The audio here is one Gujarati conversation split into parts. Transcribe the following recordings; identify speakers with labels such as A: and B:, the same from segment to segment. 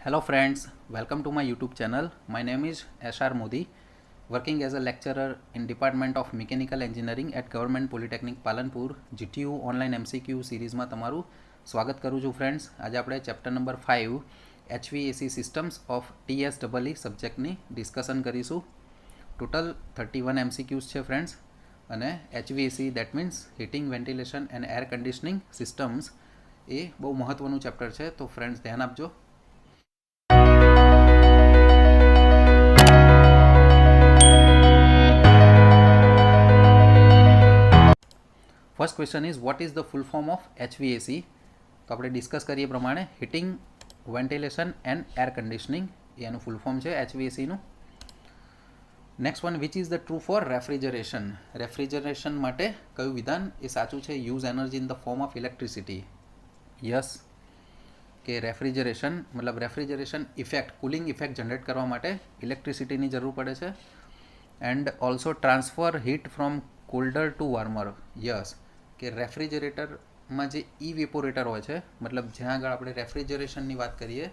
A: Hello friends, welcome to my YouTube channel. My name is SR Modi, working as a lecturer in Department of Mechanical Engineering at Government Polytechnic Palanpur. GTU online MCQ સિરીઝમાં તમારું સ્વાગત કરું છું ફ્રેન્ડ્સ. આજે આપણે chapter number 5 HVAC systems of TSEE સબ્જેક્ટની ડિસ્કશન કરીશું. ટોટલ 31 MCQs છે ફ્રેન્ડ્સ, અને HVAC that means heating, ventilation and air conditioning systems એ બહુ મહત્ત્વનું ચેપ્ટર છે. તો ફ્રેન્ડ્સ ધ્યાન આપજો. First question is what is the full form of HVAC? તો આપણે ડિસ્કસ કરીએ પ્રમાણે heating, ventilation and air conditioning એનું ફૂલ ફોર્મ છે HVACનું. Next one, which is the true for refrigeration? Refrigeration માટે કયું વિધાન એ સાચું છે? Use energy in the form of electricity. Yes, કે રેફ્રિજરેશન મતલબ refrigeration effect, cooling effect generate કરવા માટે ઇલેક્ટ્રિસિટીની જરૂર પડે છે. And also transfer heat from colder to warmer. Yes, કે રેફ્રિજરેટરમાં જે ઇવેપોરેટર હોય છે, મતલબ જ્યાં આગળ આપણે રેફ્રિજરેશનની વાત કરીએ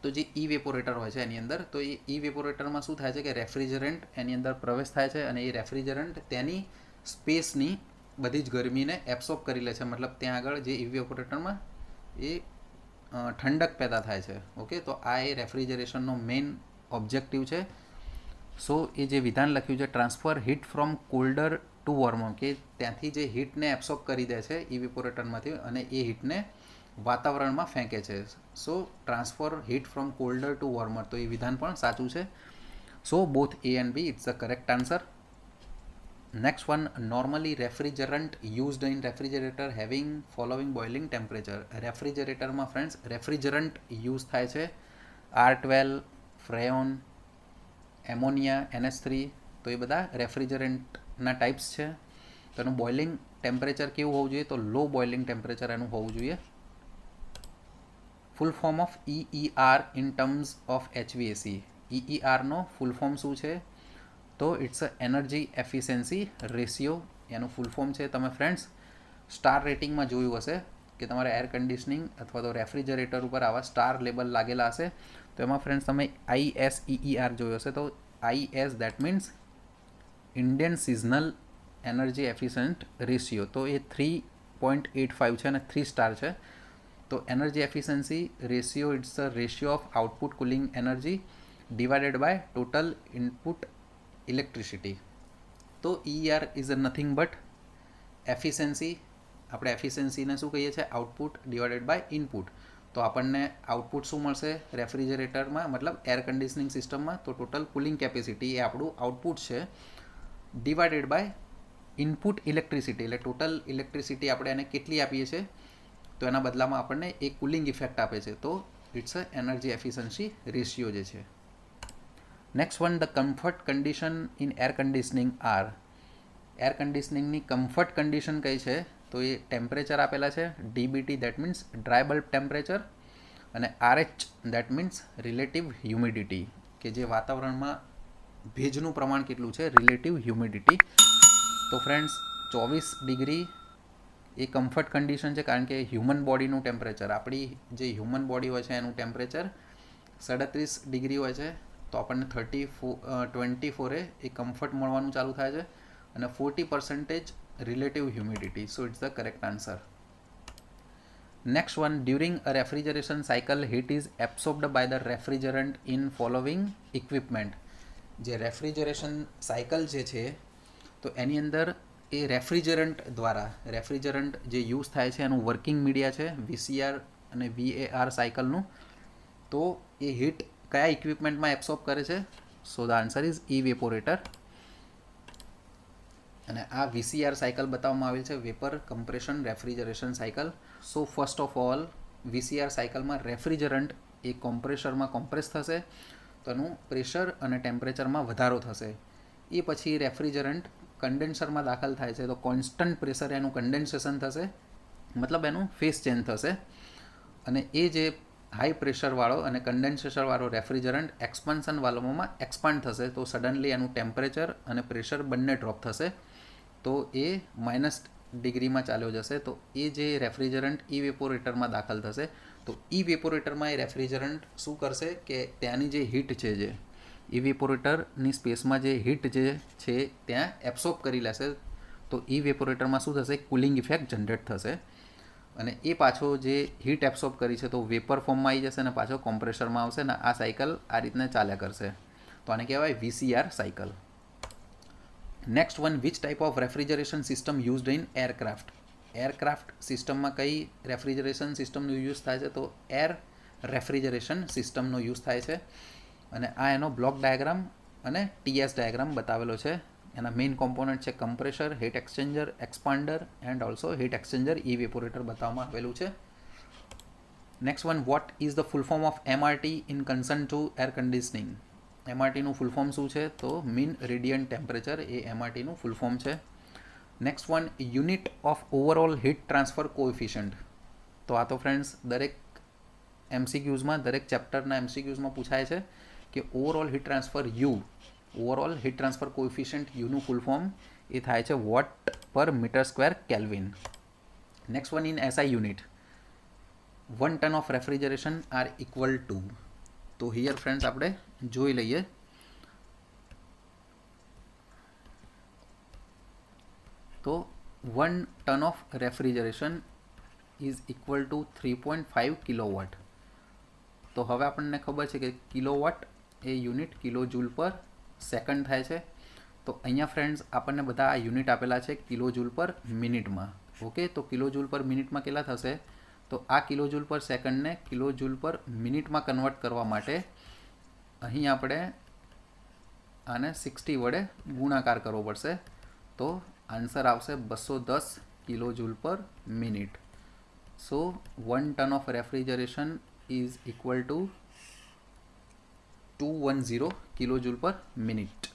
A: તો જે ઇવેપોરેટર હોય છે એની અંદર, તો એ ઇવેપોરેટરમાં શું થાય છે કે રેફ્રિજરન્ટ એની અંદર પ્રવેશ થાય છે અને એ રેફ્રિજરન્ટ તેની સ્પેસની બધી જ ગરમીને એબ્સોર્બ કરી લે છે. મતલબ ત્યાં આગળ જે ઇવેપોરેટરમાં એ ઠંડક પેદા થાય છે. ઓકે, તો આ એ રેફ્રિજરેશનનો મેઇન ઓબ્જેક્ટિવ છે. સો એ જે વિધાન લખ્યું છે transfer heat from colder to warmer, કે ત્યાંથી જે હીટને એબ્સોર્બ કરી દે છે ઇવેપોરેટરમાંથી અને એ હીટને વાતાવરણમાં ફેંકે છે. So transfer heat from colder to warmer, તો એ વિધાન પણ સાચું છે. So both A and B it's the correct answer. Next one, normally refrigerant used in refrigerator having following boiling temperature. રેફ્રિજરેટરમાં ફ્રેન્ડ્સ રેફ્રિજરન્ટ યુઝ થાય છે R12, ફ્રેયોન, એમોનિયા, NH3. તો એ બધા રેફ્રિજરન્ટના ટાઈપ્સ છે. તો એનું બોઇલિંગ ટેમ્પરેચર કેવું હોવું જોઈએ? તો લો બોઇલિંગ ટેમ્પરેચર એનું હોવું જોઈએ. Full form of EER in terms of HVAC. EERનો ફૂલ ફોર્મ શું છે? તો it's a energy efficiency ratio એનું ફૂલ ફોર્મ છે. તમે ફ્રેન્ડ્સ સ્ટાર રેટિંગમાં જોયું હશે કે તમારે એર કન્ડિશનિંગ અથવા તો રેફ્રિજરેટર ઉપર આવા સ્ટાર લેબલ લાગેલા હશે. તો એમાં ફ્રેન્ડ્સ તમે ISEER જોયું હશે. તો IS that means Indian seasonal energy efficient ratio. તો એ 3.85 છે અને 3 સ્ટાર છે. તો energy efficiency ratio it's the ratio of output cooling energy divided by total input electricity. તો EER is nothing but efficiency. આપણે એફિશિયન્સીને શું કહીએ છીએ? Output divided by input. તો આપણને આઉટપુટ શું મળશે રેફ્રિજરેટરમાં, મતલબ એર કન્ડિશનિંગ સિસ્ટમમાં? તો ટોટલ કુલિંગ કેપેસિટી એ આપણું આઉટપુટ છે, ડિવાઇડેડ બાય ઇનપુટ ઇલેક્ટ્રિસિટી. એટલે ટોટલ ઇલેક્ટ્રિસિટી આપણે એને કેટલી આપીએ છીએ, તો એના બદલામાં આપણને એક કુલિંગ ઇફેક્ટ આપે છે. તો it's a energy efficiency ratio જે છે. Next one, the comfort condition in air conditioning are. Air કન્ડિશનિંગની કમ્ફર્ટ કન્ડિશન કઈ છે? તો એ ટેમ્પરેચર આપેલા છે DBT that means dry bulb temperature, અને RH that means relative humidity, કે જે વાતાવરણમાં ભેજનું પ્રમાણ કેટલું છે, રિલેટિવ હ્યુમિડિટી. તો ફ્રેન્ડ્સ 24 ડિગ્રી એ કમ્ફર્ટ કન્ડિશન છે, કારણ કે હ્યુમન બોડીનું ટેમ્પરેચર, આપણી જે હ્યુમન બોડી હોય છે એનું ટેમ્પરેચર 37 ડિગ્રી હોય છે. તો આપણને 24 એ કમ્ફર્ટ મળવાનું ચાલુ થાય છે, અને 40% relative humidity. So it's the correct answer. Next one, during a refrigeration cycle heat is absorbed by the refrigerant in following equipment. જે રેફ્રિજરેશન સાયકલ જે છે તો એની અંદર એ રેફ્રિજરન્ટ દ્વારા, રેફ્રિજરન્ટ જે યુઝ થાય છે એનું વર્કિંગ મીડિયા છે VCR અને VAR સાયકલનું. તો એ હીટ કયા ઇક્વિપમેન્ટમાં એબ્સોર્બ કરે છે? So the answer is evaporator. અને આ VCR સાયકલ બતાવવામાં આવેલ છે, vapour compression refrigeration cycle. So first of all VCR સાયકલમાં રેફ્રિજરન્ટ એ કોમ્પ્રેસરમાં કોમ્પ્રેસ થશે, તો એનું પ્રેશર અને ટેમ્પરેચરમાં વધારો થશે. એ પછી રેફ્રિજરન્ટ કન્ડેન્સરમાં દાખલ થાય છે, તો કોન્સ્ટન્ટ પ્રેશરે એનું કન્ડેન્સેશન થશે, મતલબ એનું ફેસ ચેન્જ થશે. અને એ જે હાઈ પ્રેશરવાળો અને કન્ડેન્સેશનવાળો રેફ્રિજરન્ટ એક્સપાન્શન વાલ્વમાં એક્સપાન્ડ થશે, તો સડનલી એનું ટેમ્પરેચર અને પ્રેશર બંને ડ્રોપ થશે. તો એ -ડિગ્રીમાં ચાલ્યો જશે. તો એ જે રેફ્રિજરન્ટ ઇવેપોરેટરમાં દાખલ થશે, તો તો ઇવેપોરેટરમાં એ રેફ્રિજરન્ટ શું કરશે કે ત્યાંની જે હીટ છે, જે ઇવેપોરેટરની સ્પેસમાં જે હીટ જે છે ત્યાં એબ્સોર્બ કરી લેશે. તો ઇવેપોરેટરમાં શું થશે, કુલિંગ ઇફેક્ટ જનરેટ થશે અને એ પાછો જે હીટ એબ્સોર્બ કરી છે તો વેપર ફોર્મમાં આવી જશે અને પાછો કોમ્પ્રેસરમાં આવશે ને આ સાયકલ આ રીતના ચાલ્યા કરશે. તો આને કહેવાય VCR cycle. Next one, which type of refrigeration system used in aircraft. Aircraft સિસ્ટમમાં કઈ રેફ્રિજરેશન સિસ્ટમનો યુઝ થાય છે? તો એર રેફ્રિજરેશન સિસ્ટમનો યુઝ થાય છે અને આ એનો બ્લોક ડાયાગ્રામ અને TS ડાયાગ્રામ બતાવેલો છે. એના મેઇન કોમ્પોનન્ટ છે compressor, heat exchanger, expander and also heat exchanger, evaporator બતાવવામાં આવેલું છે. Next one, what is the full form of MRT in concern to air conditioning. MRTનું ફૂલ ફોર્મ શું છે? તો મીન રેડિયન્ટ ટેમ્પરેચર, એ MRTનું ફૂલ ફોર્મ છે. Next one, unit of overall heat transfer coefficient. તો આ તો ફ્રેન્ડ્સ દરેક MCQsમાં, દરેક ચેપ્ટરના MCQsમાં પૂછાય છે કે overall heat transfer U, overall heat transfer coefficient યુનું ફૂલ ફોર્મ એ થાય છે watt per metre square kelvin. Next one, in SI unit 1 ton of refrigeration are equal to. તો હિયર ફ્રેન્ડ્સ આપણે જોઈ લઈએ. તો 1 ton of refrigeration is equal to 3.5 kilowatt. તો હવે આપણને ખબર છે કે કિલોવોટ એ unit kilo joule per second થાય છે. તો અહીંયા ફ્રેન્ડ્સ આપણને બધા આ યુનિટ આપેલા છે કિલો જૂલ પર મિનિટમાં. ઓકે, તો કિલો જૂલ પર મિનિટમાં કેટલા થશે? તો આ કિલો જૂલ પર સેકન્ડને કિલો જૂલ પર મિનિટમાં કન્વર્ટ કરવા માટે અહીં આપણે આને 60 વડે ગુણાકાર કરવો પડશે. તો આન્સર આવશે 210 kilo joule per minute. So 1 ton of refrigeration is equal to 210 kilo joule per minute.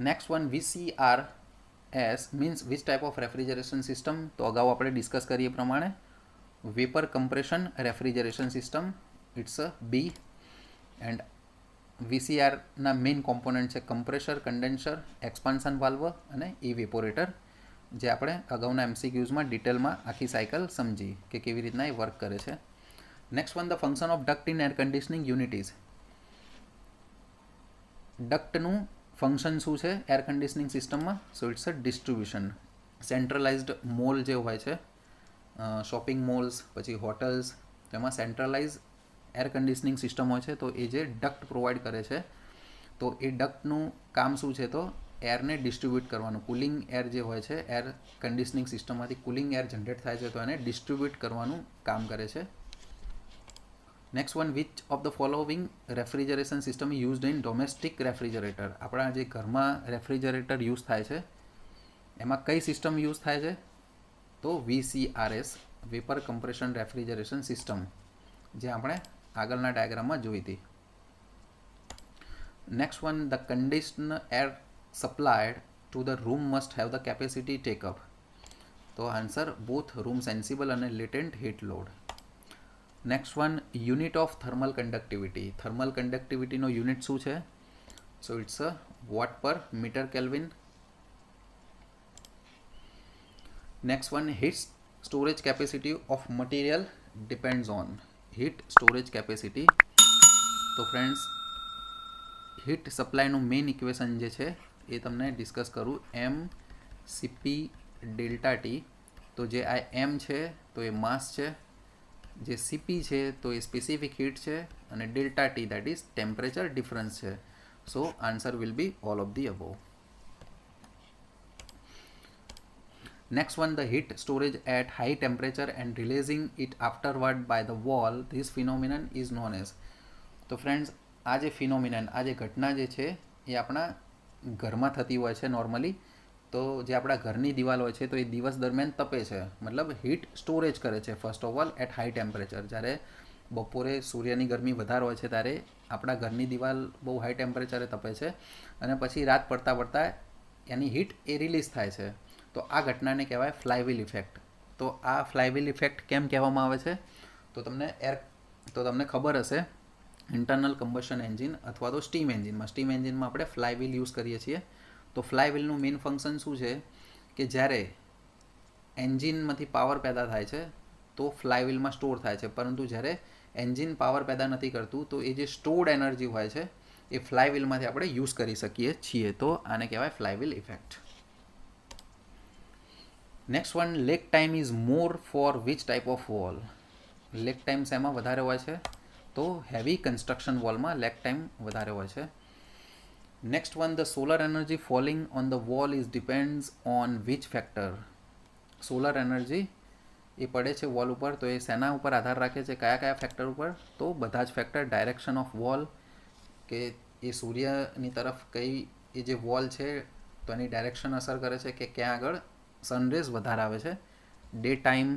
A: Next one, VCRS means which type of refrigeration system. તો અગાઉ આપણે ડિસ્કસ કરીએ પ્રમાણે vapour compression refrigeration system, it's a B. And VCRના મેઇન કોમ્પોનન્ટ છે કમ્પ્રેસર, કન્ડેન્સર, એક્સપાન્શન વાલ્વ અને ઇવેપોરેટર, જે આપણે અગાઉના MCQsમાં ડિટેલમાં આખી સાયકલ સમજી કે કેવી રીતના એ વર્ક કરે છે. Next one, the function of duct in air conditioning unit is. ડક્ટનું ફંક્શન શું છે એર કન્ડિશનિંગ સિસ્ટમમાં? So it's a distribution. Centralised mall જે હોય છે, શોપિંગ મોલ્સ, પછી હોટલ્સ, તેમાં સેન્ટ્રલાઇઝ એર કન્ડિશનિંગ સિસ્ટમ હોય છે. તો એ જે ડક્ટ પ્રોવાઈડ કરે છે, તો એ ડક્ટનું કામ શું છે? તો એરને ડિસ્ટ્રીબ્યુટ કરવાનું. કુલિંગ એર જે હોય છે, એર કન્ડિશનિંગ સિસ્ટમમાંથી કુલિંગ એર જનરેટ થાય છે, તો એને ડિસ્ટ્રીબ્યુટ કરવાનું કામ કરે છે. Next one, which of the following refrigeration system used in domestic refrigerator. આપણા જે ઘરમાં રેફ્રિજરેટર યુઝ થાય છે એમાં કઈ સિસ્ટમ યુઝ થાય છે? તો VCRS, vapour compression refrigeration system, જે આપણે આગળના ડાયાગ્રામમાં જોઈ હતી. Next one, the conditioned air supplied to the room must have the capacity take up. તો આન્સર બોથ રૂમ સેન્સિબલ અને latent heat load. Next one, unit of thermal conductivity. Thermal કન્ડક્ટિવિટીનો યુનિટ શું છે? So it's a watt per metre kelvin. Next one, heat storage capacity of material depends on. Heat storage capacity. તો ફ્રેન્ડ્સ હીટ સપ્લાયનું મેઇન ઇક્વેશન જે છે એ તમને ડિસ્કસ કરું, mCp ડેલ્ટા T. તો જે આ m છે તો એ માસ છે, જે Cp છે તો એ સ્પેસિફિક હીટ છે અને delta T that is temperature difference છે. So answer will be all of the above. Next one, the heat storage at high temperature and releasing it afterward by the wall. This phenomenon is known as. તો ફ્રેન્ડ્સ આ જે ફિનોમિનન, આ જે ઘટના જે છે એ આપણા ઘરમાં થતી હોય છે નોર્મલી. તો જે આપણા ઘરની દિવાલ હોય છે તો એ દિવસ દરમિયાન તપે છે, મતલબ હીટ સ્ટોરેજ કરે છે first of all at high temperature. જ્યારે બપોરે સૂર્યની ગરમી વધારે હોય છે ત્યારે આપણા ઘરની દિવાલ બહુ હાઈ ટેમ્પરેચરે તપે છે અને પછી રાત પડતા પડતા એની હીટ એ રિલીઝ થાય છે. તો આ ઘટનાને કહેવાય ફ્લાયવ્હીલ ઇફેક્ટ. તો આ ફ્લાયવ્હીલ ઇફેક્ટ કેમ કહેવામાં આવે છે? તો તમને ખબર હશે, ઇન્ટરનલ કમ્બશન એન્જિન અથવા તો સ્ટીમ એન્જિનમાં આપણે ફ્લાયવ્હીલ યુઝ કરીએ છીએ. તો ફ્લાયવ્હીલનું મેઇન ફંક્શન શું છે કે જ્યારે એન્જિનમાંથી પાવર પેદા થાય છે તો ફ્લાયવ્હીલમાં સ્ટોર થાય છે, પરંતુ જ્યારે એન્જિન પાવર પેદા નથી કરતું તો એ જે સ્ટોર્ડ એનર્જી હોય છે એ ફ્લાયવ્હીલમાંથી આપણે યુઝ કરી શકીએ છીએ. તો આને કહેવાય flywheel effect. Next one, lag time is more for which type of wall. Lag time શેમાં વધારે હોય છે? તો હેવી કન્સ્ટ્રક્શન વોલમાં લેગ ટાઈમ વધારે હોય છે. Next one, the solar energy falling on the wall is depends on which factor. Solar energy એ પડે છે વોલ ઉપર તો એ શેના ઉપર આધાર રાખે છે? કયા કયા ફેક્ટર ઉપર? તો બધા જ ફેક્ટર. ડાયરેક્શન ઓફ વોલ, કે એ સૂર્યની તરફ કઈ એ જે વોલ છે તો એની ડાયરેક્શન અસર કરે છે કે ક્યાં આગળ સનરેઝ વધારે આવે છે. ડે ટાઈમ,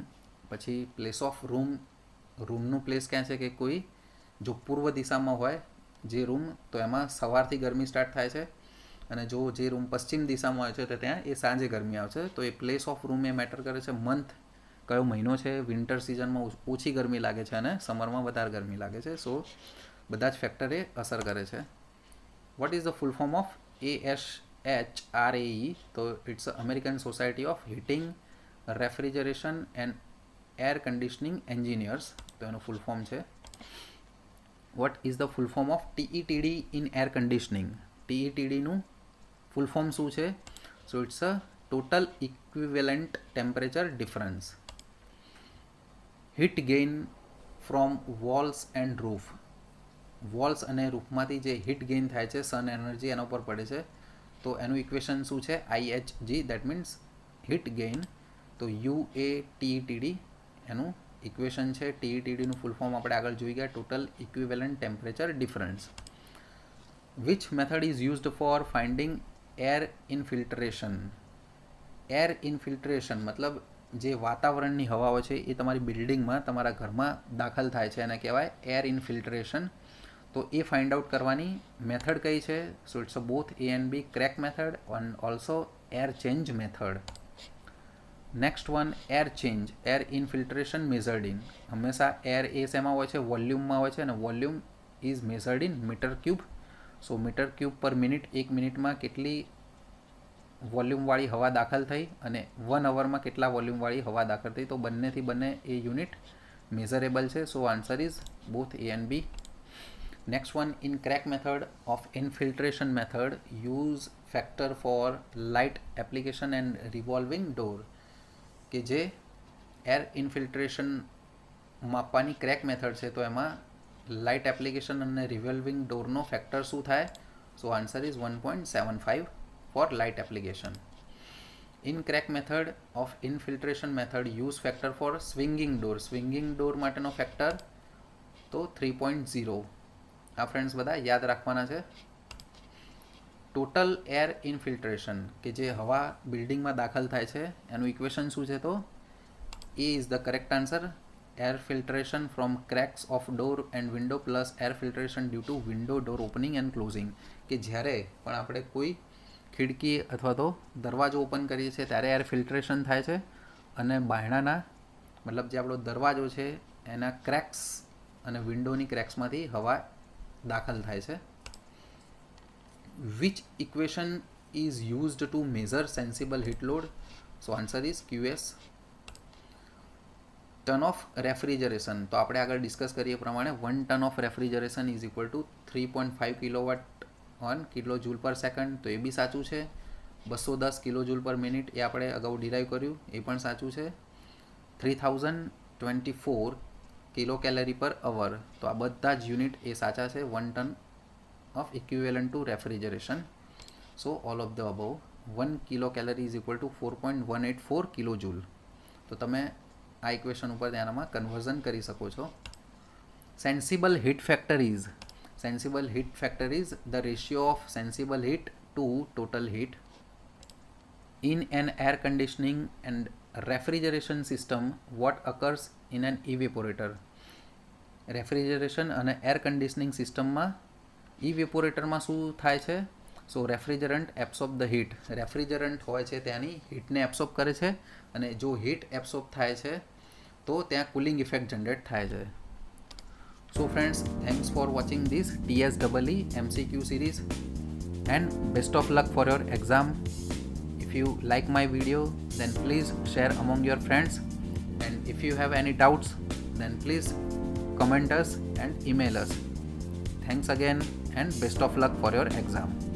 A: પછી પ્લેસ ઓફ રૂમ, રૂમનું પ્લેસ ક્યાં છે, કે કોઈ જો પૂર્વ દિશામાં હોય જે રૂમ તો એમાં સવારથી ગરમી સ્ટાર્ટ થાય છે, અને જો જે રૂમ પશ્ચિમ દિશામાં હોય છે તો ત્યાં એ સાંજે ગરમી આવશે. તો એ પ્લેસ ઓફ રૂમ એ મેટર કરે છે. મંથ, કયો મહિનો છે, વિન્ટર સિઝનમાં ઓછી ગરમી લાગે છે અને સમરમાં વધારે ગરમી લાગે છે. સો બધા જ ફેક્ટર એ અસર કરે છે. What is the full form of ASHRAE? તો it's American society of heating, refrigeration and air conditioning engineers. તો એનું ફૂલ ફોર્મ છે. What is the full form of TETD in air conditioning? TETDનું ફૂલ ફોર્મ શું છે? So it's a total equivalent temperature difference. Heat gain from walls and roof. Walls અને રૂફમાંથી જે હીટ ગેઇન થાય છે, સન એનર્જી એના ઉપર પડે છે, તો એનું ઇક્વેશન શું છે? IHG, that means heat gain. તો UATETD એનું ઇક્વેશન છે. TETDનું ફૂલ ફોર્મ આપણે આગળ જોઈ ગયા, total equivalent temperature difference. Which method is used four finding air infiltration? Air infiltration મતલબ જે વાતાવરણની હવાઓ છે એ તમારી બિલ્ડિંગમાં, તમારા ઘરમાં દાખલ થાય છે એને કહેવાય એર ઇન્ફિલ્ટ્રેશન. તો એ ફાઇન્ડ આઉટ કરવાની મેથડ કઈ છે? So it's both A and B, crack method and also air change method. Next one, air change, air infiltration measured in. હંમેશા એર એ શેમાં હોય છે? વોલ્યુમમાં હોય છે, અને volume is measured in metre cube. So metre cube per minute, એક મિનિટમાં કેટલી વોલ્યુમવાળી હવા દાખલ થઈ અને 1 અવરમાં કેટલા વોલ્યુમવાળી હવા દાખલ થઈ. તો બંનેથી બંને એ યુનિટ મેઝરેબલ છે. So answer is both A and B. Next one, in crack method of infiltration method use factor for light application and revolving door. કે જે એર ઇન્ફિલ્ટ્રેશન માપવાની ક્રેક મેથડ છે તો એમાં લાઇટ એપ્લિકેશન અને રિવોલ્વિંગ ડોરનો ફેક્ટર શું થાય? So answer is 1.75 for light application. In crack method of infiltration method use factor for swinging door. Swinging door માટેનો ફેક્ટર તો 3.0. આ ફ્રેન્ડ્સ બધા યાદ રાખવાના છે. ટોટલ એર ઇન્ફિલ્ટ્રેશન, કે જે હવા બિલ્ડિંગમાં દાખલ થાય છે એનું ઇક્વેશન શું છે? તો A is the correct answer. Air filtration from cracks of door and window plus air filtration due to window door opening and closing. કે જ્યારે પણ આપણે કોઈ ખિડકી અથવા તો દરવાજો ઓપન કરીએ છીએ ત્યારે એર ફિલ્ટ્રેશન થાય છે, અને બાયણાના મતલબ જે આપણો દરવાજો છે એના ક્રેક્સ અને વિન્ડોની ક્રેક્સમાંથી હવા દાખલ થાય છે. Which equation is used to measure sensible heat load? So answer is QS. Ton of refrigeration, તો આપણે આગળ ડિસ્કસ કરીએ પ્રમાણે 1 ton of refrigeration is equal to 3.5 kilowatt on kilo joule per second. તો એ બી સાચું છે. 210 કિલો જૂલ પર મિનિટ એ આપણે અગાઉ ડિરાઈવ કર્યું, એ પણ સાચું છે. 3024 કિલો કેલરી પર અવર, તો આ બધા જ યુનિટ એ સાચા છે. 1 ton of equivalent to refrigeration. So all of the above. 1 kilo calorie is equal to 4.184 kilo joule. તો તમે આ ઇક્વેશન ઉપર ત્યાંમાં કન્વર્ઝન કરી શકો છો. Sensible heat factor is, sensible heat factor is the ratio of sensible heat to total heat. In an air conditioning and refrigeration system, what occurs in an evaporator? Refrigeration અને એર કન્ડિશનિંગ સિસ્ટમમાં ઇવેપોરેટરમાં શું થાય છે? So refrigerant absorb the heat. Refrigerant હોય છે ત્યાંની હીટને એબ્સોર્બ કરે છે, અને જો હીટ એબ્સોર્બ થાય છે તો ત્યાં કુલિંગ ઇફેક્ટ જનરેટ થાય છે. So friends, thanks for watching this TSEE MCQ series and best of luck for your exam. If if you like my video, then please share among your friends, and if you have any doubts, then please comment us and email us. Thanks again and best of luck for your exam.